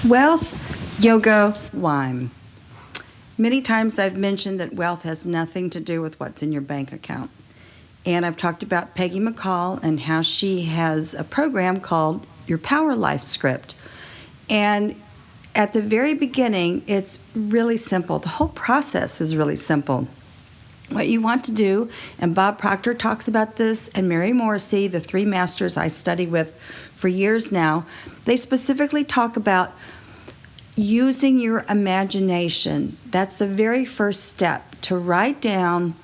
Wealth, yoga, wine. Many times I've mentioned that wealth has nothing to do with what's in your bank account. And I've talked about Peggy McCall and how she has a program called Your Power Life Script. And at the very beginning, it's really simple. The whole process is really simple. What you want to do, and Bob Proctor talks about this, and Mary Morrissey, the three masters I study with for years now, they specifically talk about using your imagination. That's the very first step, to write down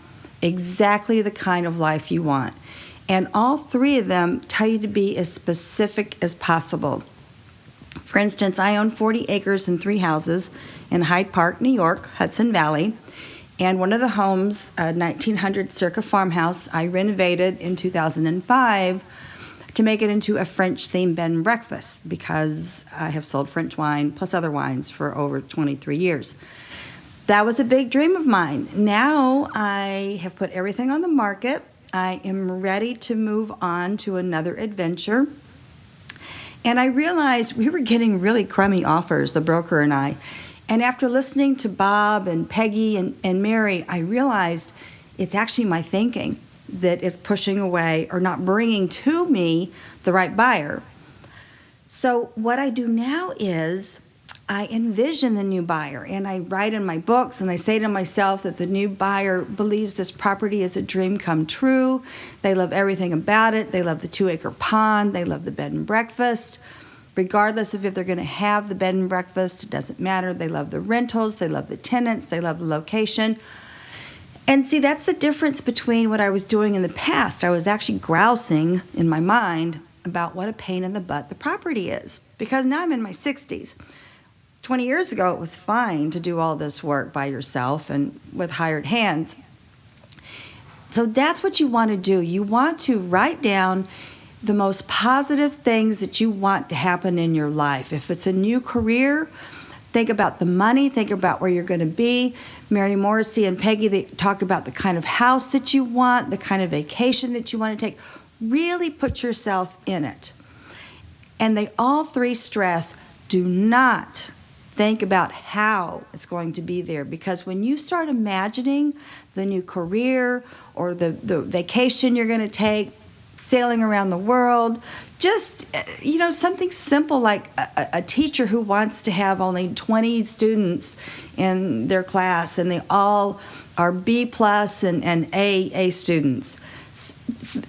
exactly the kind of life you want. And all three of them tell you to be as specific as possible. For instance, I own 40 acres and 3 houses in Hyde Park, New York, Hudson Valley. And one of the homes, a 1900 circa farmhouse, I renovated in 2005 to make it into a French-themed bed and breakfast, because I have sold French wine plus other wines for over 23 years. That was a big dream of mine. Now I have put everything on the market. I am ready to move on to another adventure. And I realized we were getting really crummy offers, the broker and I. And after listening to Bob and Peggy and Mary, I realized it's actually my thinking that is pushing away or not bringing to me the right buyer. So what I do now is I envision the new buyer, and I write in my books and I say to myself that the new buyer believes this property is a dream come true. They love everything about it. They love the 2-acre pond. They love the bed and breakfast. Regardless of if they're going to have the bed and breakfast, it doesn't matter. They love the rentals. They love the tenants. They love the location. And see, that's the difference between what I was doing in the past. I was actually grousing in my mind about what a pain in the butt the property is, because now I'm in my 60s. 20 years ago, it was fine to do all this work by yourself and with hired hands. So that's what you want to do. You want to write down the most positive things that you want to happen in your life. If it's a new career, think about the money, think about where you're going to be. Mary Morrissey and Peggy, they talk about the kind of house that you want, the kind of vacation that you want to take. Really put yourself in it. And they all three stress, do not think about how it's going to be there. Because when you start imagining the new career or the vacation you're going to take, sailing around the world, just, something simple like a teacher who wants to have only 20 students in their class and they all are B plus and A students.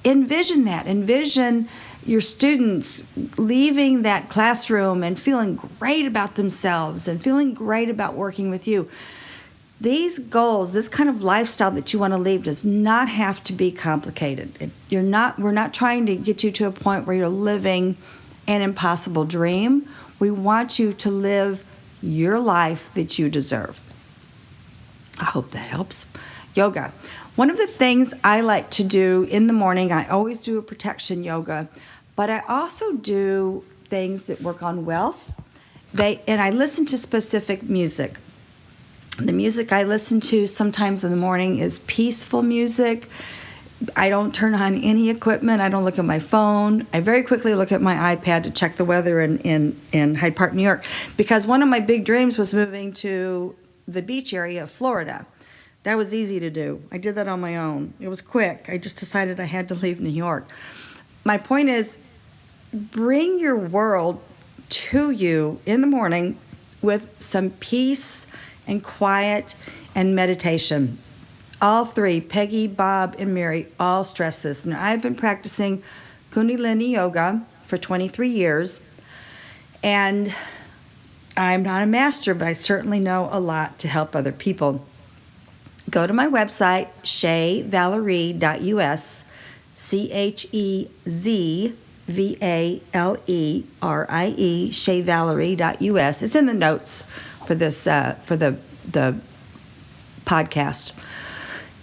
Envision that. Envision your students leaving that classroom and feeling great about themselves and feeling great about working with you. These goals, this kind of lifestyle that you want to lead does not have to be complicated. We're not trying to get you to a point where you're living an impossible dream. We want you to live your life that you deserve. I hope that helps. Yoga. One of the things I like to do in the morning, I always do a protection yoga, but I also do things that work on wealth. And I listen to specific music. The music I listen to sometimes in the morning is peaceful music. I don't turn on any equipment. I don't look at my phone. I very quickly look at my iPad to check the weather in Hyde Park, New York, because one of my big dreams was moving to the beach area of Florida. That was easy to do. I did that on my own. It was quick. I just decided I had to leave New York. My point is, bring your world to you in the morning with some peace and quiet and meditation. All three, Peggy, Bob, and Mary, all stress this. Now, I've been practicing Kundalini Yoga for 23 years, and I'm not a master, but I certainly know a lot to help other people. Go to my website, shayvalerie.us, CHEZVALERIE, shayvalerie.us. It's in the notes for this for the podcast.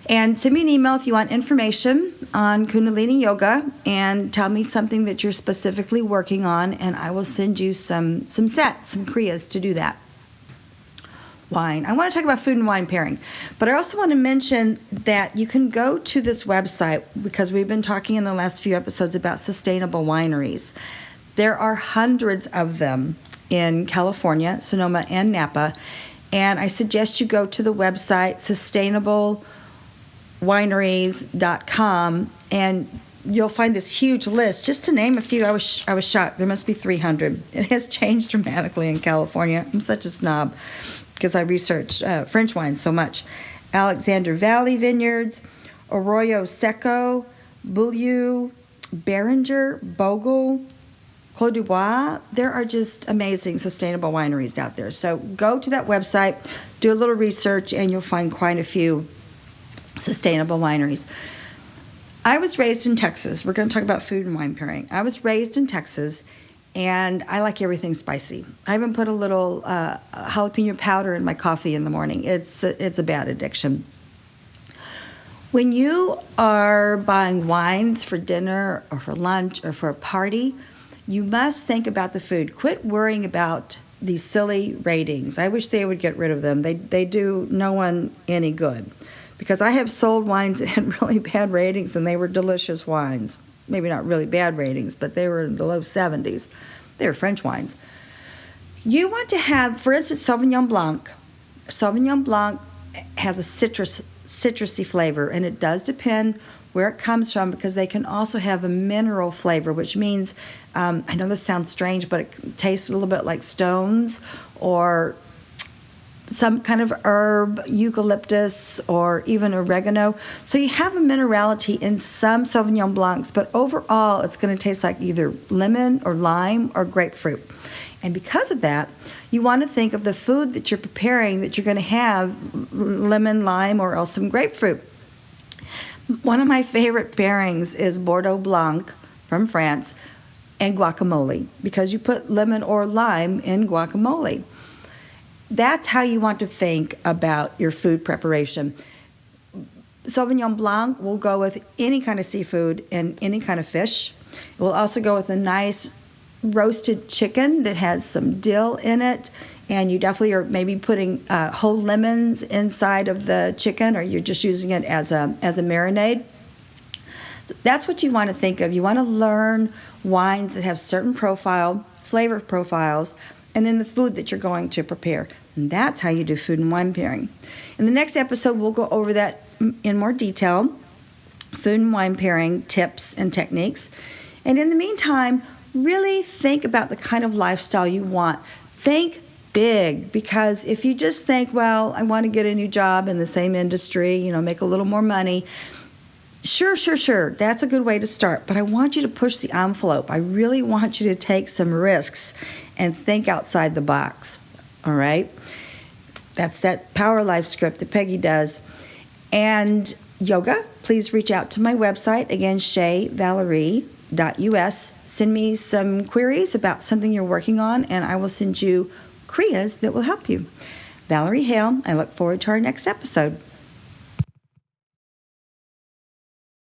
And send me an email if you want information on Kundalini Yoga, and tell me something that you're specifically working on, and I will send you some sets, some kriyas to do that. Wine. I want to talk about food and wine pairing, but I also want to mention that you can go to this website, because we've been talking in the last few episodes about sustainable wineries. There are hundreds of them, in California, Sonoma and Napa. And I suggest you go to the website sustainablewineries.com, and you'll find this huge list. Just to name a few, I was shocked. There must be 300. It has changed dramatically in California. I'm such a snob because I researched French wine so much. Alexander Valley Vineyards, Arroyo Seco, Beaulieu, Beringer, Bogle, Clos du Bois. There are just amazing sustainable wineries out there. So go to that website, do a little research, and you'll find quite a few sustainable wineries. I was raised in Texas. We're going to talk about food and wine pairing. I was raised in Texas, and I like everything spicy. I even put a little jalapeno powder in my coffee in the morning. It's a bad addiction. When you are buying wines for dinner or for lunch or for a party, you must think about the food. Quit worrying about these silly ratings. I wish they would get rid of them. They do no one any good. Because I have sold wines that had really bad ratings, and they were delicious wines. Maybe not really bad ratings, but they were in the low 70s. They were French wines. You want to have, for instance, Sauvignon Blanc. Sauvignon Blanc has a citrusy flavor, and it does depend where it comes from, because they can also have a mineral flavor, which means, I know this sounds strange, but it tastes a little bit like stones or some kind of herb, eucalyptus, or even oregano. So you have a minerality in some Sauvignon Blancs, but overall it's going to taste like either lemon or lime or grapefruit. And because of that, you want to think of the food that you're preparing that you're going to have lemon, lime, or else some grapefruit. One of my favorite pairings is Bordeaux Blanc from France and guacamole, because you put lemon or lime in guacamole. That's how you want to think about your food preparation. Sauvignon Blanc will go with any kind of seafood and any kind of fish. It will also go with a nice roasted chicken that has some dill in it, and you definitely are maybe putting whole lemons inside of the chicken, or you're just using it as a marinade. That's what you want to think of. You want to learn wines that have certain flavor profiles, and then the food that you're going to prepare. And that's how you do food and wine pairing. In the next episode, we'll go over that in more detail, food and wine pairing tips and techniques. And in the meantime, really think about the kind of lifestyle you want. Think big, because if you just think, well, I want to get a new job in the same industry, make a little more money, Sure. That's a good way to start. But I want you to push the envelope. I really want you to take some risks and think outside the box. All right? That's that Power Life script that Peggy does. And yoga, please reach out to my website. Again, shayvalerie.us. Send me some queries about something you're working on, and I will send you Kriyas that will help you. Valerie Hale, I look forward to our next episode.